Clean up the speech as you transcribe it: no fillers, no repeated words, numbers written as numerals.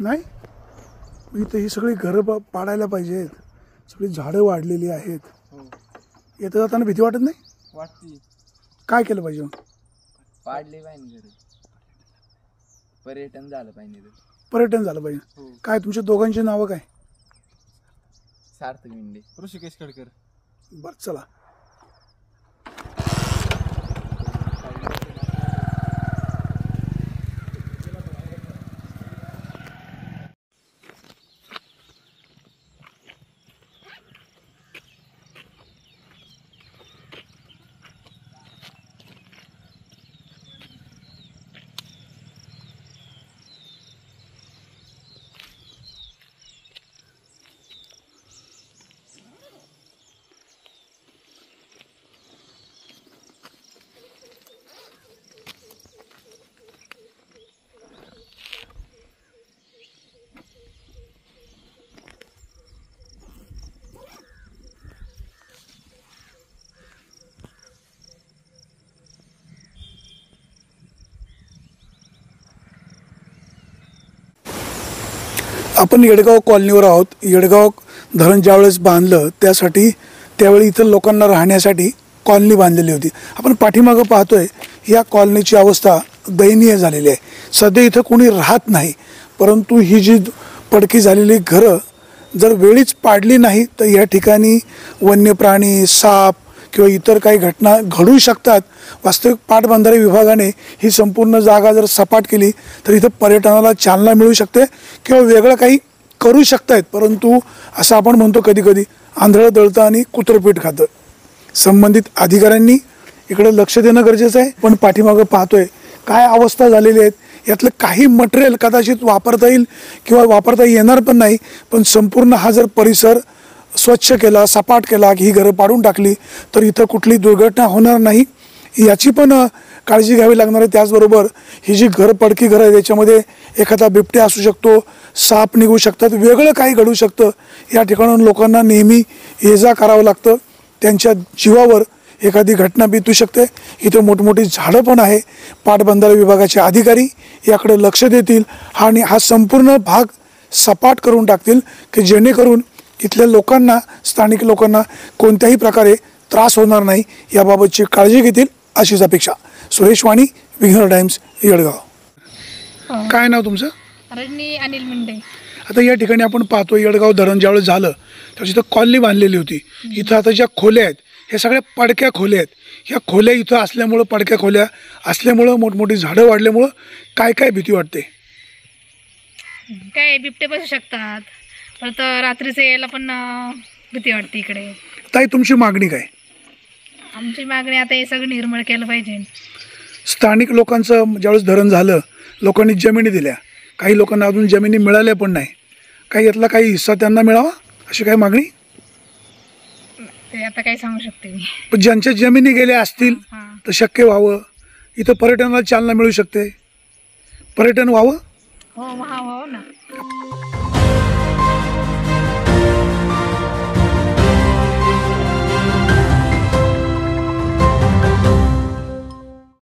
नाही इथे ही सगळी घरं पाडायला पाहिजेत, सगळी झाडं वाढलेली आहेत. येतं जाताना भीती वाटत नाही? वाटते. काय केलं पाहिजे मग? पाडले पाहिजे घर, पर्यटन झालं पाहिजे. पर्यटन झालं पाहिजे. काय तुमच्या दोघांची नावं काय? सार्थक मिंडे, ऋषिकेश खडकर. बरं चला. आपण येडगाव कॉलनीवर आहोत. येडगाव धरण ज्यावेळेस बांधलं त्यावेळी इथं लोकांना राहण्यासाठी कॉलनी बांधलेली होती. आपण पाठीमागं पाहतोय या कॉलनीची अवस्था दयनीय झालेली आहे. सध्या इथं कोणी राहत नाही, परंतु ही जी पडकी झालेली घरं जर वेळीच पाडली नाही तर या ठिकाणी वन्य प्राणी, साप किंवा इतर काही घटना घडू शकतात. वास्तविक पाटबंधारे विभागाने ही संपूर्ण जागा जर सपाट केली तर इथं पर्यटनाला चालना मिळू शकते किंवा वेगळं काही करू शकतायत. परंतु असं आपण म्हणतो कधी कधी आंधळं दळतं आणि कुत्रपीठ खातं. संबंधित अधिकाऱ्यांनी इकडे लक्ष देणं गरजेचं आहे. पण पाठीमागं पाहतोय काय अवस्था झालेली आहेत. यातलं काही मटेरियल कदाचित वापरता येईल किंवा वापरता येणार पण नाही. पण संपूर्ण हा जर परिसर स्वच्छ केला, सपाट केला, की ही घरं पाडून टाकली तर इथं कुठली दुर्घटना होणार नाही याची पण काळजी घ्यावी लागणार आहे. त्याचबरोबर ही जी पडकी घरं आहे त्याच्यामध्ये एखादा बिबट्या असू शकतो, साप निघू शकतात, वेगळं काही घडू शकतं. या ठिकाणून लोकांना नेहमी ये जा करावं लागतं. त्यांच्या जीवावर एखादी घटना बितू शकते. इथं मोठमोठी झाडं पण आहे. पाटबंधारे विभागाचे अधिकारी याकडे लक्ष देतील आणि हा संपूर्ण भाग सपाट करून टाकतील की जेणेकरून इथल्या लोकांना, स्थानिक लोकांना कोणत्याही प्रकारे त्रास होणार नाही याबाबतची काळजी घेतील अशीच अपेक्षा. सुरेश वाणी, विघ्नर टाइम्स, येडगाव. काय नाव तुमचं? रजनी अनिल मुंडे. आता या ठिकाणी आपण पाहतो येडगाव धरण ज्यावेळेस झालं त्यावेळेस इथं कॉलनी बांधलेली होती. इथं आता ज्या खोल्या आहेत ह्या सगळ्या पडक्या खोल्या आहेत. ह्या खोल्या इथं असल्यामुळं, पडक्या खोल्या असल्यामुळं, मोठमोठी झाडं वाढल्यामुळं काय काय भीती वाटते? काय बिबटे बसू शकतात, परत रात्रीचं यायला पण भीती वाटते इकडे. ताई तुमची मागणी काय? आमची मागणी आता हे सगळं निर्मळ केलं पाहिजे. स्थानिक लोकांचं ज्यावेळेस धरण झालं लोकांनी जमिनी दिल्या, काही लोकांना अजून जमिनी मिळाल्या पण नाही. काही यातला काही हिस्सा त्यांना मिळावा अशी काय मागणी? ते आता काय सांगू शकते मी. पण ज्यांच्या जमिनी गेल्या असतील हां तर शक्य व्हावं. इथं पर्यटनाला चालना मिळू शकते. पर्यटन व्हावं. हो ना.